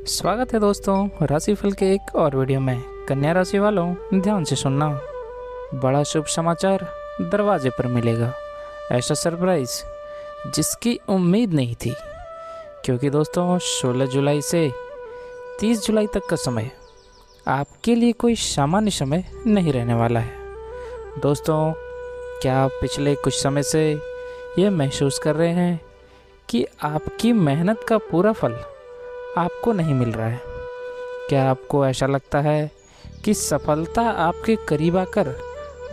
स्वागत है दोस्तों राशिफल के एक और वीडियो में। कन्या राशि वालों ध्यान से सुनना, बड़ा शुभ समाचार दरवाजे पर मिलेगा। ऐसा सरप्राइज जिसकी उम्मीद नहीं थी, क्योंकि दोस्तों 16 जुलाई से 30 जुलाई तक का समय आपके लिए कोई सामान्य समय नहीं रहने वाला है। दोस्तों, क्या आप पिछले कुछ समय से ये महसूस कर रहे हैं कि आपकी मेहनत का पूरा फल आपको नहीं मिल रहा है? क्या आपको ऐसा लगता है कि सफलता आपके करीब आकर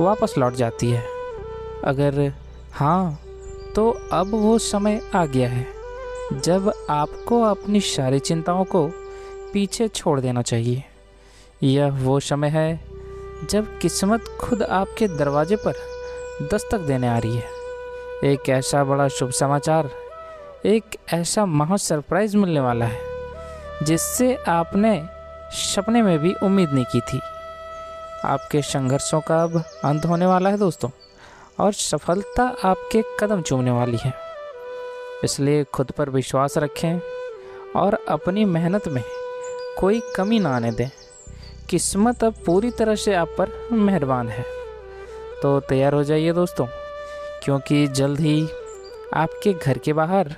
वापस लौट जाती है? अगर हाँ, तो अब वो समय आ गया है जब आपको अपनी सारी चिंताओं को पीछे छोड़ देना चाहिए। यह वो समय है जब किस्मत खुद आपके दरवाजे पर दस्तक देने आ रही है। एक ऐसा बड़ा शुभ समाचार, एक ऐसा महा सरप्राइज़ मिलने वाला है जिससे आपने सपने में भी उम्मीद नहीं की थी। आपके संघर्षों का अब अंत होने वाला है दोस्तों, और सफलता आपके कदम चूमने वाली है। इसलिए खुद पर विश्वास रखें और अपनी मेहनत में कोई कमी ना आने दें। किस्मत अब पूरी तरह से आप पर मेहरबान है। तो तैयार हो जाइए दोस्तों, क्योंकि जल्द ही आपके घर के बाहर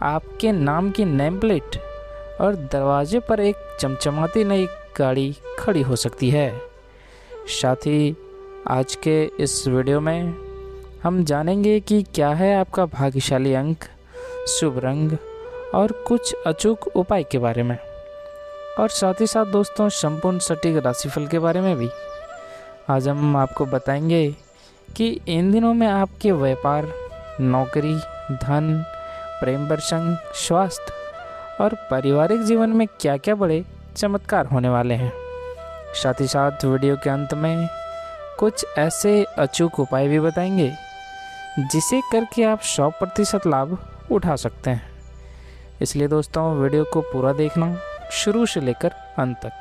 आपके नाम की नेम प्लेट और दरवाजे पर एक चमचमाती नई गाड़ी खड़ी हो सकती है। साथ ही आज के इस वीडियो में हम जानेंगे कि क्या है आपका भाग्यशाली अंक, शुभ रंग और कुछ अचूक उपाय के बारे में, और साथ ही साथ दोस्तों संपूर्ण सटीक राशिफल के बारे में भी। आज हम आपको बताएंगे कि इन दिनों में आपके व्यापार, नौकरी, धन, प्रेम प्रसंग, स्वास्थ्य और पारिवारिक जीवन में क्या क्या बड़े चमत्कार होने वाले हैं। साथ ही साथ वीडियो के अंत में कुछ ऐसे अचूक उपाय भी बताएंगे जिसे करके आप 100% लाभ उठा सकते हैं। इसलिए दोस्तों वीडियो को पूरा देखना, शुरू से लेकर अंत तक,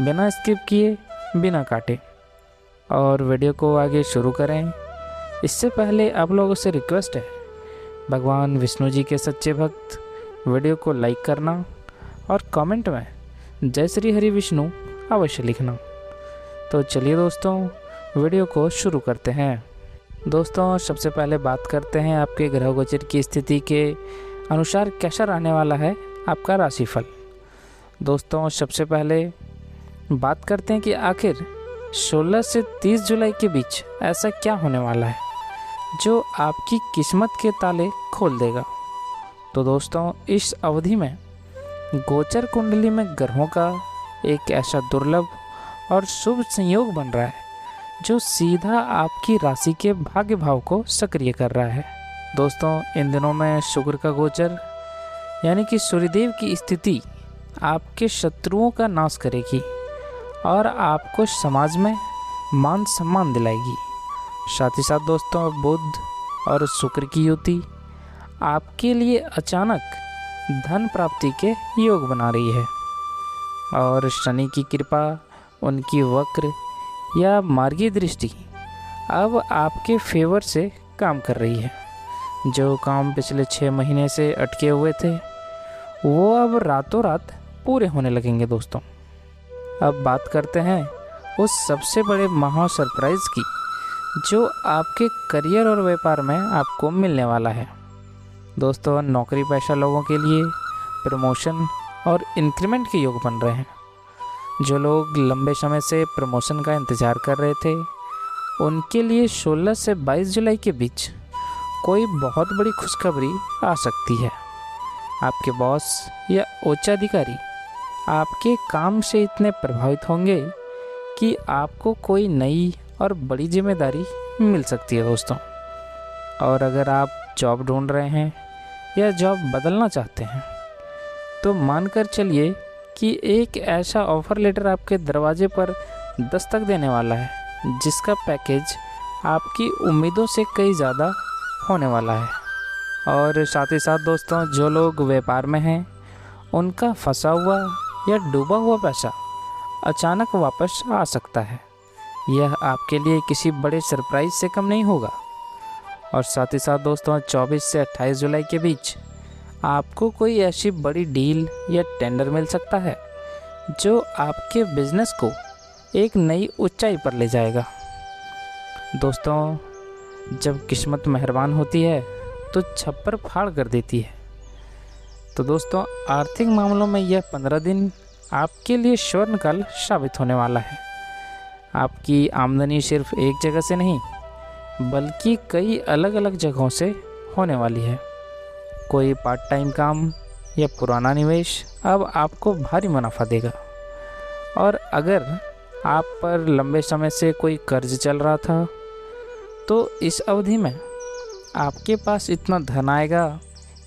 बिना स्किप किए, बिना काटे। और वीडियो को आगे शुरू करें इससे पहले आप लोगों से रिक्वेस्ट है, भगवान विष्णु जी के सच्चे भक्त वीडियो को लाइक करना और कमेंट में जय श्री हरि विष्णु अवश्य लिखना। तो चलिए दोस्तों वीडियो को शुरू करते हैं। दोस्तों सबसे पहले बात करते हैं आपके ग्रह गोचर की स्थिति के अनुसार कैसा रहने वाला है आपका राशिफल। दोस्तों सबसे पहले बात करते हैं कि आखिर 16 से 30 जुलाई के बीच ऐसा क्या होने वाला है जो आपकी किस्मत के ताले खोल देगा। तो दोस्तों इस अवधि में गोचर कुंडली में ग्रहों का एक ऐसा दुर्लभ और शुभ संयोग बन रहा है जो सीधा आपकी राशि के भाग्य भाव को सक्रिय कर रहा है। दोस्तों इन दिनों में शुक्र का गोचर यानी कि सूर्यदेव की स्थिति आपके शत्रुओं का नाश करेगी और आपको समाज में मान सम्मान दिलाएगी। साथ ही साथ दोस्तों बुध और शुक्र की युति आपके लिए अचानक धन प्राप्ति के योग बना रही है, और शनि की कृपा, उनकी वक्र या मार्गी दृष्टि अब आपके फेवर से काम कर रही है। जो काम पिछले 6 महीने से अटके हुए थे वो अब रातों रात पूरे होने लगेंगे दोस्तों। अब बात करते हैं उस सबसे बड़े महा सरप्राइज़ की जो आपके करियर और व्यापार में आपको मिलने वाला है। दोस्तों नौकरी पेशा लोगों के लिए प्रमोशन और इंक्रीमेंट के योग बन रहे हैं। जो लोग लंबे समय से प्रमोशन का इंतज़ार कर रहे थे उनके लिए 16 से 22 जुलाई के बीच कोई बहुत बड़ी खुशखबरी आ सकती है। आपके बॉस या उच्चाधिकारी आपके काम से इतने प्रभावित होंगे कि आपको कोई नई और बड़ी जिम्मेदारी मिल सकती है दोस्तों। और अगर आप जॉब ढूंढ रहे हैं या जॉब बदलना चाहते हैं तो मानकर चलिए कि एक ऐसा ऑफ़र लेटर आपके दरवाजे पर दस्तक देने वाला है जिसका पैकेज आपकी उम्मीदों से कई ज़्यादा होने वाला है। और साथ ही साथ दोस्तों जो लोग व्यापार में हैं उनका फंसा हुआ या डूबा हुआ पैसा अचानक वापस आ सकता है। यह आपके लिए किसी बड़े सरप्राइज़ से कम नहीं होगा। और साथ ही साथ दोस्तों 24 से 28 जुलाई के बीच आपको कोई ऐसी बड़ी डील या टेंडर मिल सकता है जो आपके बिजनेस को एक नई ऊंचाई पर ले जाएगा। दोस्तों, जब किस्मत मेहरबान होती है तो छप्पर फाड़ कर देती है। तो दोस्तों, आर्थिक मामलों में यह 15 दिन आपके लिए स्वर्णकाल साबित होने वाला है। आपकी आमदनी सिर्फ एक जगह से नहीं बल्कि कई अलग अलग जगहों से होने वाली है। कोई पार्ट टाइम काम या पुराना निवेश अब आपको भारी मुनाफा देगा। और अगर आप पर लंबे समय से कोई कर्ज चल रहा था तो इस अवधि में आपके पास इतना धन आएगा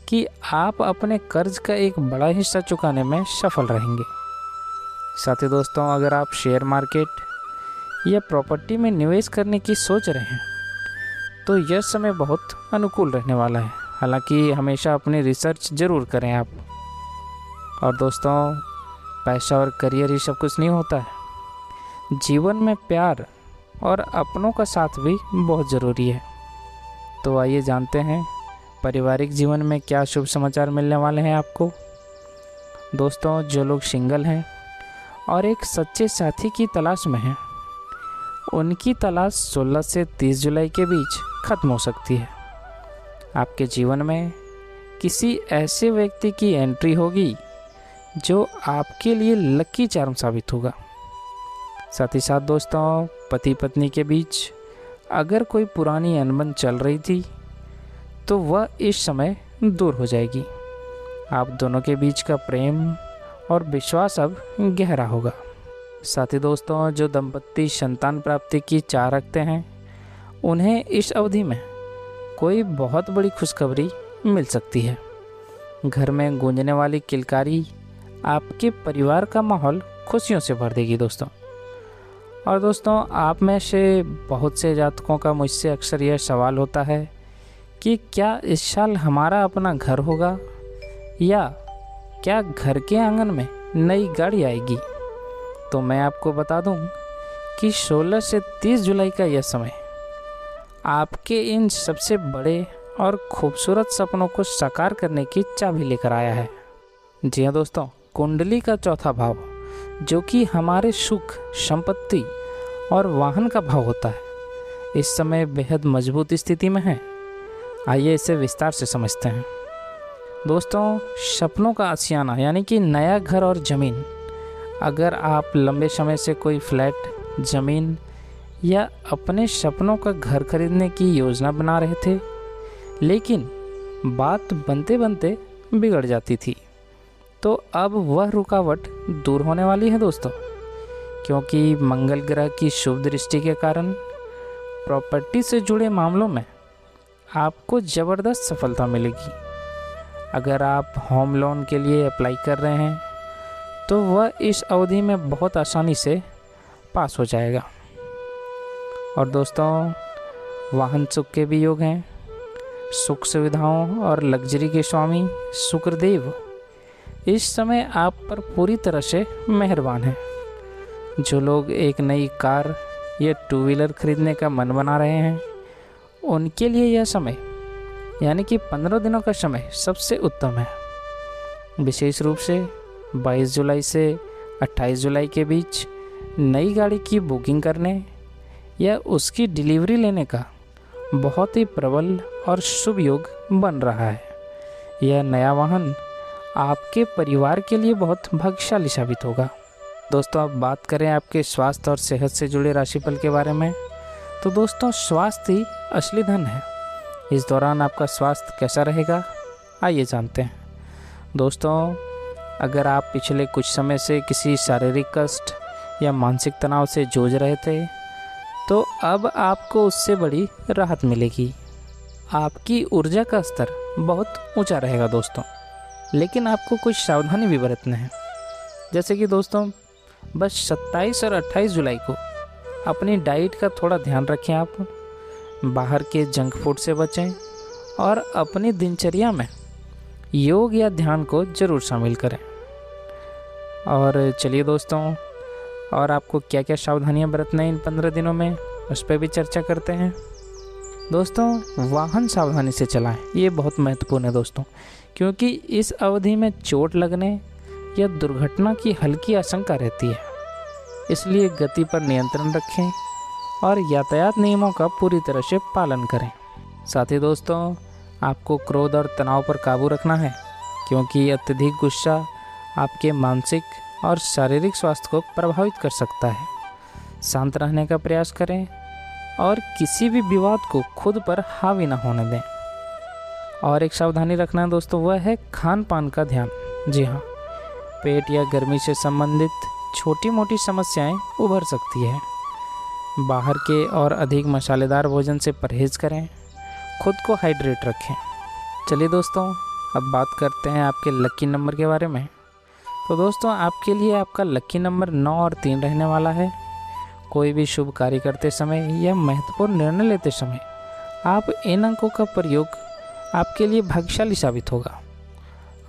कि आप अपने कर्ज का एक बड़ा हिस्सा चुकाने में सफल रहेंगे। साथ ही दोस्तों, अगर आप शेयर मार्केट या प्रॉपर्टी में निवेश करने की सोच रहे हैं तो यह समय बहुत अनुकूल रहने वाला है। हालांकि हमेशा अपनी रिसर्च ज़रूर करें आप। और दोस्तों, पैसा और करियर ही सब कुछ नहीं होता है। जीवन में प्यार और अपनों का साथ भी बहुत ज़रूरी है। तो आइए जानते हैं पारिवारिक जीवन में क्या शुभ समाचार मिलने वाले हैं आपको। दोस्तों, जो लोग सिंगल हैं और एक सच्चे साथी की तलाश में हैं, उनकी तलाश 16 से 30 जुलाई के बीच ख़त्म हो सकती है। आपके जीवन में किसी ऐसे व्यक्ति की एंट्री होगी जो आपके लिए लकी चार्म साबित होगा। साथ ही साथ दोस्तों, पति पत्नी के बीच अगर कोई पुरानी अनबन चल रही थी तो वह इस समय दूर हो जाएगी। आप दोनों के बीच का प्रेम और विश्वास अब गहरा होगा। साथ ही दोस्तों, जो दंपत्ति संतान प्राप्ति की चाह रखते हैं उन्हें इस अवधि में कोई बहुत बड़ी खुशखबरी मिल सकती है। घर में गूंजने वाली किलकारी आपके परिवार का माहौल खुशियों से भर देगी दोस्तों। और दोस्तों, आप में से बहुत से जातकों का मुझसे अक्सर यह सवाल होता है कि क्या इस साल हमारा अपना घर होगा या क्या घर के आंगन में नई गाड़ी आएगी। तो मैं आपको बता दूं कि 16 से 30 जुलाई का यह समय आपके इन सबसे बड़े और खूबसूरत सपनों को साकार करने की चाबी लेकर आया है। जी हाँ दोस्तों, कुंडली का चौथा भाव जो कि हमारे सुख, संपत्ति और वाहन का भाव होता है, इस समय बेहद मजबूत स्थिति में है। आइए इसे विस्तार से समझते हैं। दोस्तों, सपनों का आशियाना यानी कि नया घर और ज़मीन। अगर आप लंबे समय से कोई फ्लैट, ज़मीन या अपने सपनों का घर खरीदने की योजना बना रहे थे लेकिन बात बनते बनते बिगड़ जाती थी, तो अब वह रुकावट दूर होने वाली है दोस्तों। क्योंकि मंगल ग्रह की शुभ दृष्टि के कारण प्रॉपर्टी से जुड़े मामलों में आपको ज़बरदस्त सफलता मिलेगी। अगर आप होम लोन के लिए अप्लाई कर रहे हैं तो वह इस अवधि में बहुत आसानी से पास हो जाएगा। और दोस्तों, वाहन सुख के भी योग हैं। सुख सुविधाओं और लग्जरी के स्वामी शुक्रदेव इस समय आप पर पूरी तरह से मेहरबान हैं। जो लोग एक नई कार या 2 व्हीलर खरीदने का मन बना रहे हैं उनके लिए यह समय यानी कि 15 दिनों का समय सबसे उत्तम है। विशेष रूप से 22 जुलाई से 28 जुलाई के बीच नई गाड़ी की बुकिंग करने या उसकी डिलीवरी लेने का बहुत ही प्रबल और शुभ योग बन रहा है। यह नया वाहन आपके परिवार के लिए बहुत भाग्यशाली साबित होगा। दोस्तों, अब बात करें आपके स्वास्थ्य और सेहत से जुड़े राशिफल के बारे में, तो दोस्तों, स्वास्थ्य ही असली धन है। इस दौरान आपका स्वास्थ्य कैसा रहेगा, आइए जानते हैं। दोस्तों, अगर आप पिछले कुछ समय से किसी शारीरिक कष्ट या मानसिक तनाव से जूझ रहे थे तो अब आपको उससे बड़ी राहत मिलेगी। आपकी ऊर्जा का स्तर बहुत ऊंचा रहेगा दोस्तों, लेकिन आपको कुछ सावधानी भी बरतना है। जैसे कि दोस्तों, बस 27 और 28 जुलाई को अपनी डाइट का थोड़ा ध्यान रखें। आप बाहर के जंक फूड से बचें और अपनी दिनचर्या में योग या ध्यान को ज़रूर शामिल करें। और चलिए दोस्तों, और आपको क्या क्या सावधानियां बरतना है इन 15 दिनों में, उस पर भी चर्चा करते हैं। दोस्तों, वाहन सावधानी से चलाएं, ये बहुत महत्वपूर्ण है दोस्तों, क्योंकि इस अवधि में चोट लगने या दुर्घटना की हल्की आशंका रहती है। इसलिए गति पर नियंत्रण रखें और यातायात नियमों का पूरी तरह से पालन करें। साथ ही दोस्तों, आपको क्रोध और तनाव पर काबू रखना है, क्योंकि अत्यधिक गुस्सा आपके मानसिक और शारीरिक स्वास्थ्य को प्रभावित कर सकता है। शांत रहने का प्रयास करें और किसी भी विवाद को खुद पर हावी ना होने दें। और एक सावधानी रखना है दोस्तों, वह है खान पान का ध्यान। जी हाँ, पेट या गर्मी से संबंधित छोटी मोटी समस्याएं उभर सकती है। बाहर के और अधिक मसालेदार भोजन से परहेज़ करें, खुद को हाइड्रेट रखें। चलिए दोस्तों, अब बात करते हैं आपके लकी नंबर के बारे में। तो दोस्तों, आपके लिए आपका लकी नंबर 9 और 3 रहने वाला है। कोई भी शुभ कार्य करते समय या महत्वपूर्ण निर्णय लेते समय आप इन अंकों का प्रयोग आपके लिए भाग्यशाली साबित होगा।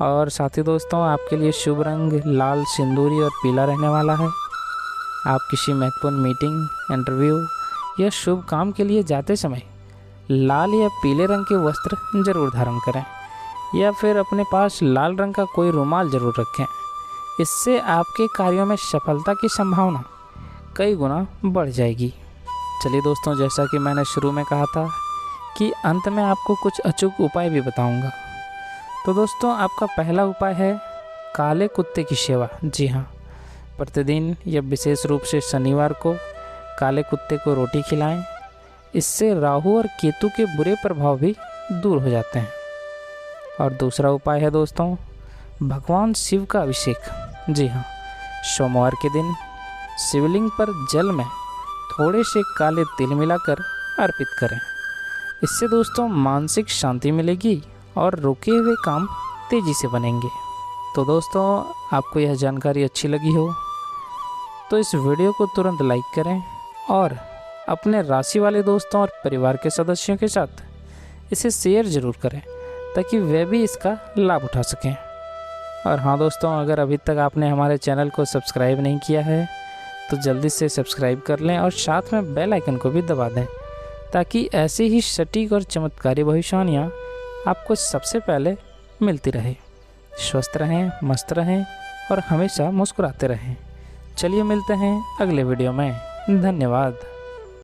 और साथ ही दोस्तों, आपके लिए शुभ रंग लाल, सिंदूरी और पीला रहने वाला है। आप किसी महत्वपूर्ण मीटिंग, इंटरव्यू या शुभ काम के लिए जाते समय लाल या पीले रंग के वस्त्र जरूर धारण करें, या फिर अपने पास लाल रंग का कोई रुमाल जरूर रखें। इससे आपके कार्यों में सफलता की संभावना कई गुना बढ़ जाएगी। चलिए दोस्तों, जैसा कि मैंने शुरू में कहा था कि अंत में आपको कुछ अचूक उपाय भी बताऊंगा। तो दोस्तों, आपका पहला उपाय है काले कुत्ते की सेवा। जी हाँ, प्रतिदिन या विशेष रूप से शनिवार को काले कुत्ते को रोटी खिलाएं। इससे राहु और केतु के बुरे प्रभाव भी दूर हो जाते हैं। और दूसरा उपाय है दोस्तों, भगवान शिव का अभिषेक। जी हाँ, सोमवार के दिन शिवलिंग पर जल में थोड़े से काले तिल मिलाकर अर्पित करें। इससे दोस्तों मानसिक शांति मिलेगी और रुके हुए काम तेज़ी से बनेंगे। तो दोस्तों, आपको यह जानकारी अच्छी लगी हो तो इस वीडियो को तुरंत लाइक करें और अपने राशि वाले दोस्तों और परिवार के सदस्यों के साथ इसे शेयर ज़रूर करें, ताकि वे भी इसका लाभ उठा सकें। और हाँ दोस्तों, अगर अभी तक आपने हमारे चैनल को सब्सक्राइब नहीं किया है तो जल्दी से सब्सक्राइब कर लें और साथ में बेल आइकन को भी दबा दें, ताकि ऐसी ही सटीक और चमत्कारी भविष्यवाणियाँ आपको सबसे पहले मिलती रहे। स्वस्थ रहें, मस्त रहें और हमेशा मुस्कुराते रहें। चलिए मिलते हैं अगले वीडियो में। धन्यवाद।